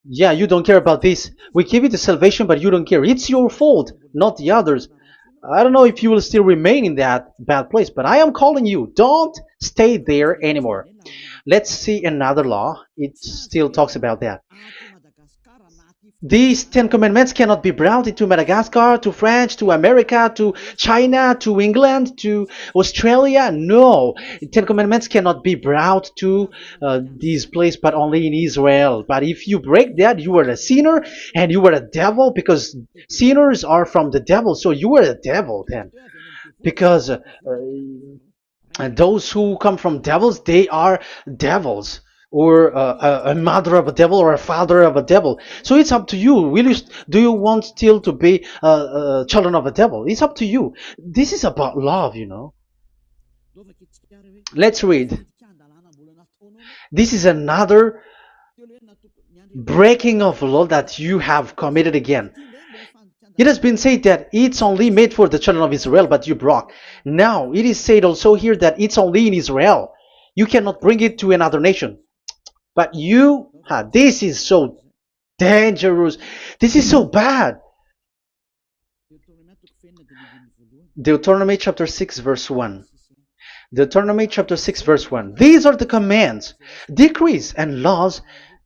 Yeah, you don't care about this. We give you the salvation, but you don't care. It's your fault, not the others. I don't know if you will still remain in that bad place, but I am calling you. Don't stay there anymore. Let's see another law. It still talks about that. These Ten Commandments cannot be brought into Madagascar, to France, to America, to China, to England, to Australia. No, Ten Commandments cannot be brought to these places, but only in Israel. But if you break that, you are a sinner and you are a devil, because sinners are from the devil. So you are a devil then, because those who come from devils, they are devils, or a mother of a devil, or a father of a devil. So it's up to you. Do you want still to be children of a devil? It's up to you. This is about love, you know. Let's read. This is another breaking of law that you have committed again. It has been said that it's only made for the children of Israel, but you broke. Now, it is said also here that it's only in Israel. You cannot bring it to another nation. But this is so dangerous. This is so bad. Deuteronomy chapter 6 verse 1. Deuteronomy chapter 6 verse 1. These are the commands, decrees, and laws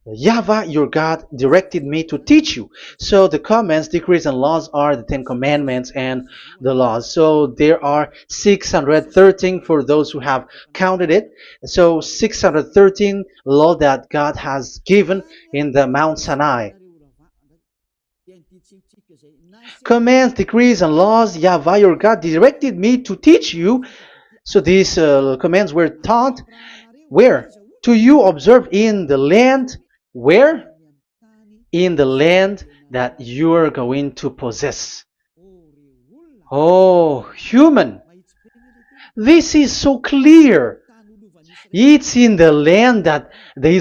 YAHVAH your God directed me to teach you. So the commands, decrees, and laws are the Ten Commandments and the laws. So there are 613 for those who have counted it. So 613 law that God has given in the Mount Sinai. Commands, decrees, and laws YAHVAH your God directed me to teach you. So these commands were taught where? To you observe in the land. Where? In the land that you are going to possess. Oh, human. This is so clear. It's in the land that the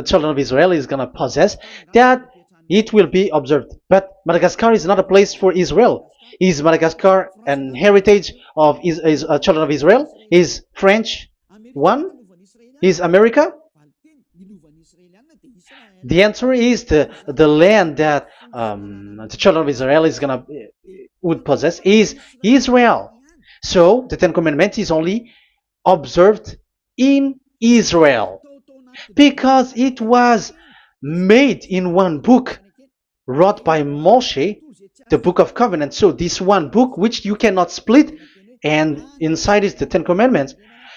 children of Israel is going to possess, that it will be observed. But Madagascar is not a place for Israel. Is Madagascar an heritage of children of Israel? Is French one? Is America? The answer is the land that the children of Israel would possess is Israel. So the Ten Commandments is only observed in Israel, because it was made in one book wrote by Moshe, the Book of Covenant. So this one book, which you cannot split, and inside is the Ten Commandments.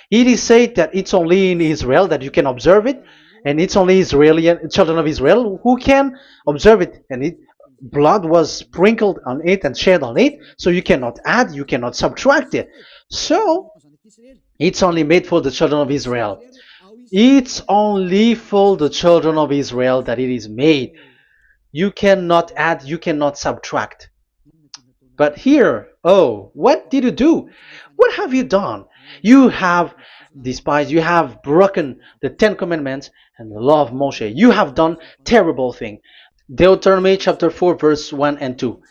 It is said that it's only in Israel that you can observe it, and it's only children of Israel who can observe it. And blood was sprinkled on it and shed on it, so you cannot add, you cannot subtract it. So it's only made for the children of Israel. It's only for the children of Israel that it is made. You cannot add, you cannot subtract. But here, what did you do? What have you done? You have despised, you have broken the Ten Commandments and the law of Moshe. You have done terrible thing. Deuteronomy chapter 4 verse 1 and 2.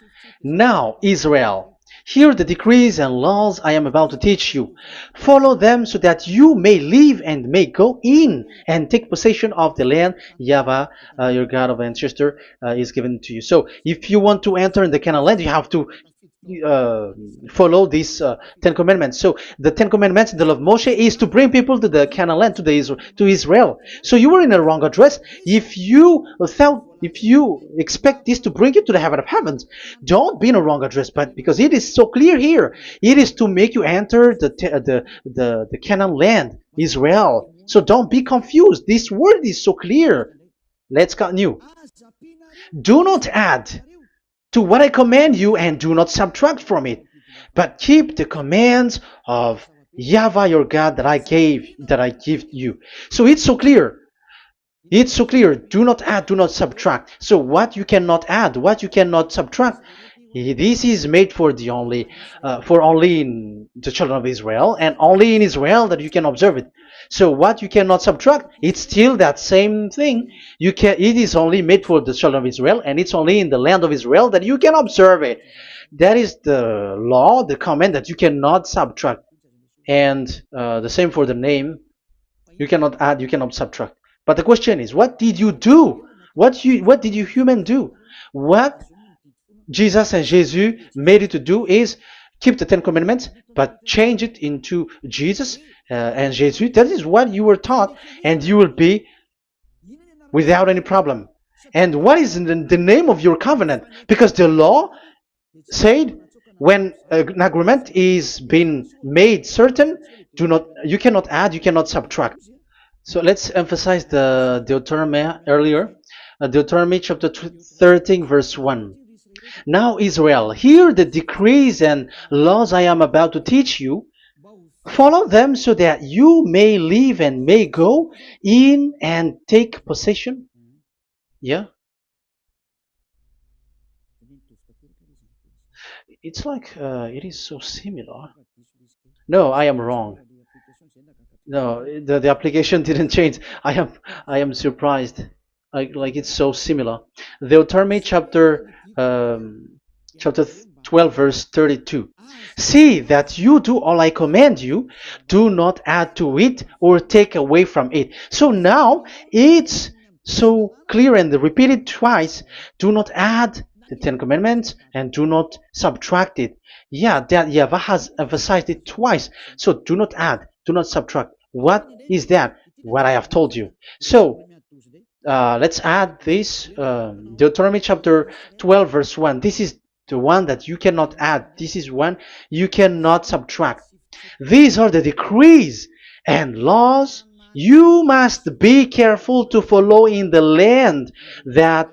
Now, Israel, hear the decrees and laws I am about to teach you. Follow them so that you may live and may go in and take possession of the land YAHVAH, your God of ancestor, is given to you. So if you want to enter in the Canaan land, you have to follow these Ten Commandments. So the Ten Commandments in the law of Moshe is to bring people to the Canaan land, to Israel. So you were in a wrong address. If you expect this to bring you to the heaven of heavens, don't be in a wrong address. But because it is so clear here, it is to make you enter the Canaan land, Israel. So don't be confused. This word is so clear. Let's continue. Do not add to what I command you, and do not subtract from it, but keep the commands of Yahweh your God that I give you. So it's so clear. It's so clear. Do not add, do not subtract. So what you cannot add, what you cannot subtract, this is made for only in the children of Israel, and only in Israel that you can observe it. So what you cannot subtract, it's still that same thing. It is only made for the children of Israel, and it's only in the land of Israel that you can observe it. That is the law, the command that you cannot subtract. And the same for the name. You cannot add, you cannot subtract. But the question is, what did you do? What did you human do? What Jesus and Jesus made you to do is keep the Ten Commandments, but change it into Jesus and Jesus. That is what you were taught, and you will be without any problem. And what is the name of your covenant? Because the law said when an agreement is being made certain, you cannot add, you cannot subtract. So let's emphasize the Deuteronomy earlier. Deuteronomy chapter 13 verse 1. Now Israel, hear the decrees and laws I am about to teach you. Follow them so that you may live and may go in and take possession. Yeah, it's like it is so similar. No, I am wrong. No, the application didn't change. I am surprised. Like it's so similar. Deuteronomy chapter 12 verse 32. See that you do all I command you. Do not add to it or take away from it. So now it's so clear and repeated twice. Do not add the Ten Commandments and do not subtract it. Yeah, that Yahweh has emphasized it twice. So do not add, do not subtract. What is that? What I have told you. So let's add this Deuteronomy chapter 12 verse 1. This is the one that you cannot add. This is one you cannot subtract. These are the decrees and laws you must be careful to follow in the land that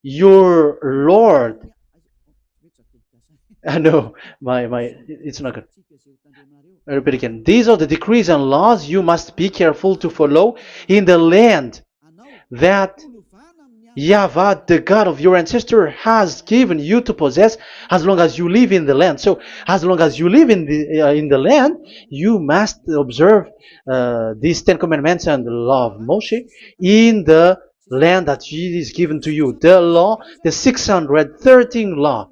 your Lord. No, it's not good. I repeat again. These are the decrees and laws you must be careful to follow in the land that Yahweh, the God of your ancestor, has given you to possess as long as you live in the land. So, as long as you live in the land, you must observe these Ten Commandments and the law of Moshe in the land that is given to you. The law, the 613 law.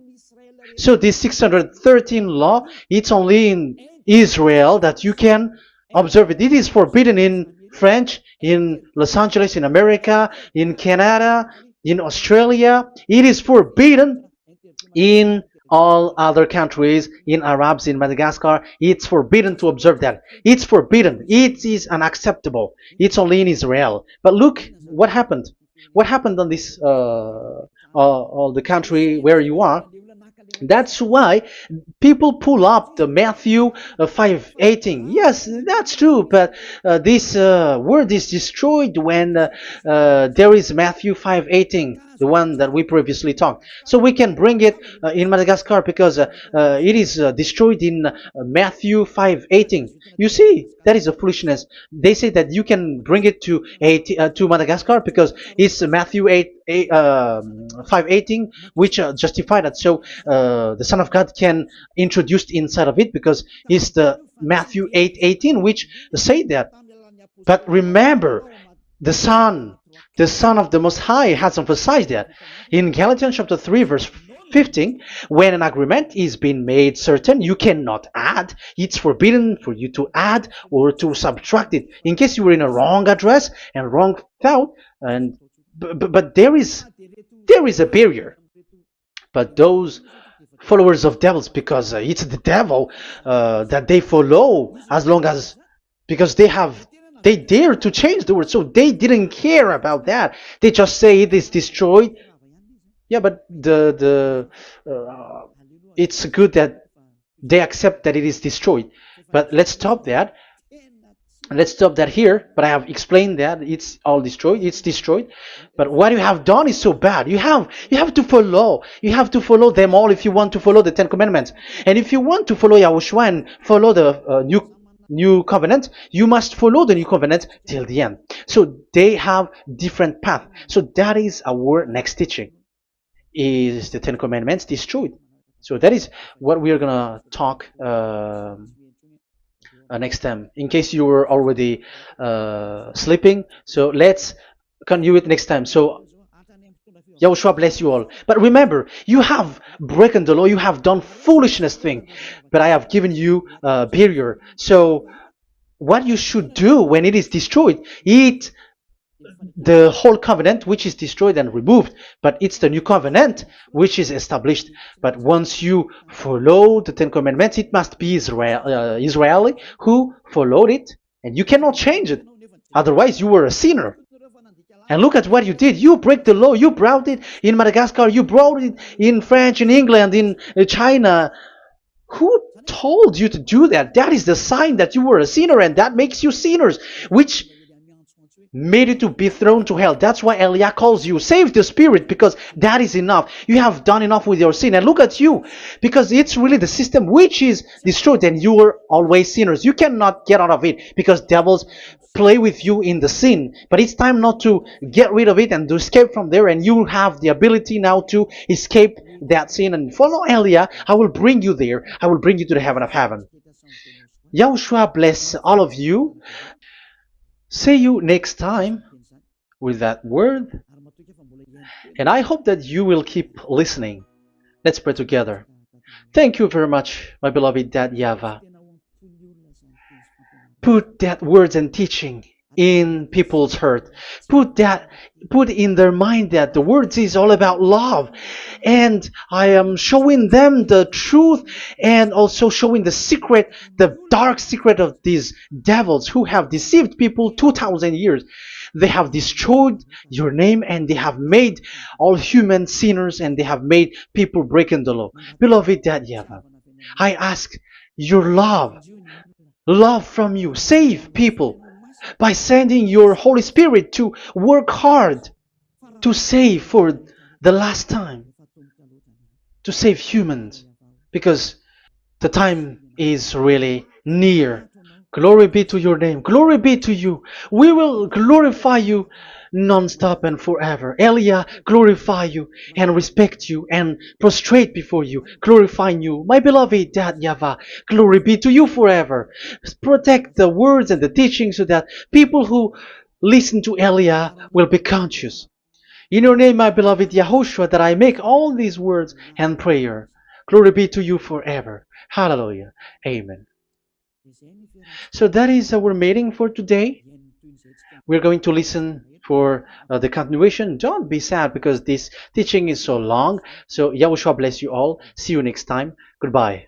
So this 613 law, it's only in Israel that you can observe it. It is forbidden in French, in Los Angeles, in America, in Canada, in Australia. It is forbidden in all other countries, in Arabs, in Madagascar. It's forbidden to observe that. It's forbidden. It is unacceptable. It's only in Israel. But look what happened. What happened on this the country where you are? That's why people pull up the Matthew 5:18. Yes, that's true, but this word is destroyed when there is Matthew 5:18, the one that we previously talked. So we can bring it in Madagascar because it is destroyed in Matthew 5:18. You see, that is a foolishness. They say that you can bring it to Madagascar because it's Matthew 5:18, which justify that. So the Son of God can introduce inside of it because it's the Matthew 8:18 which say that. But remember, the Son of the Most High has emphasized that in Galatians chapter 3 verse 15, when an agreement is being made certain, you cannot add. It's forbidden for you to add or to subtract it. In case you were in a wrong address and wrong thought, but there is a barrier. But those followers of devils, because it's the devil that they follow, as long as because they dare to change the word, so they didn't care about that. They just say it is destroyed. Yeah, but it's good that they accept that it is destroyed. But let's stop that. Let's stop that here, but I have explained that it's all destroyed, it's destroyed. But what you have done is so bad. You have to follow them all if you want to follow the Ten Commandments. And if you want to follow Yahushua and follow the new covenant, you must follow the new covenant till the end. So they have different path. So that is our next teaching, is the Ten Commandments destroyed. So that is what we are gonna talk next time, in case you were already sleeping. So let's continue it next time. So Yahushua bless you all. But remember, you have broken the law, you have done foolishness thing, but I have given you a barrier. So what you should do when it is destroyed, it the whole covenant which is destroyed and removed, but it's the new covenant which is established. But once you follow the Ten Commandments, it must be Israeli who followed it, and you cannot change it. Otherwise, you were a sinner. And look at what you did. You break the law. You brought it in Madagascar. You brought it in France, in England, in China. Who told you to do that? That is the sign that you were a sinner, and that makes you sinners, which made you to be thrown to hell. That's why Elia calls you, save the spirit, because that is enough. You have done enough with your sin. And look at you, because it's really the system which is destroyed, and you were always sinners. You cannot get out of it, because devils play with you in the sin. But it's time not to get rid of it and to escape from there, and you have the ability now to escape that sin and follow Elia. I will bring you there. I will bring you to the heaven of heaven. Yahushua bless all of you. See you next time with that word. And I hope that you will keep listening. Let's pray together. Thank you very much, my beloved Dad YAHVAH. Put that words and teaching in people's heart. Put in their mind that the words is all about love. And I am showing them the truth, and also showing the secret, the dark secret of these devils who have deceived people 2,000 years. They have destroyed your name, and they have made all human sinners, and they have made people breaking the law. Beloved Dad YAHVAH, I ask your love from you. Save people by sending your Holy Spirit to work hard to save for the last time, to save humans, because the time is really near. Glory be to your name. Glory be to you. We will glorify you non-stop and forever. Elia, glorify you and respect you and prostrate before you, glorifying you. My beloved Dad YAHVAH, glory be to you forever. Protect the words and the teaching so that people who listen to Elia will be conscious. In your name, my beloved Yahushua, that I make all these words and prayer. Glory be to you forever. Hallelujah. Amen. So that is our meeting for today. We're going to listen for the continuation. Don't be sad because this teaching is so long. So Yahushua bless you all. See you next time. Goodbye.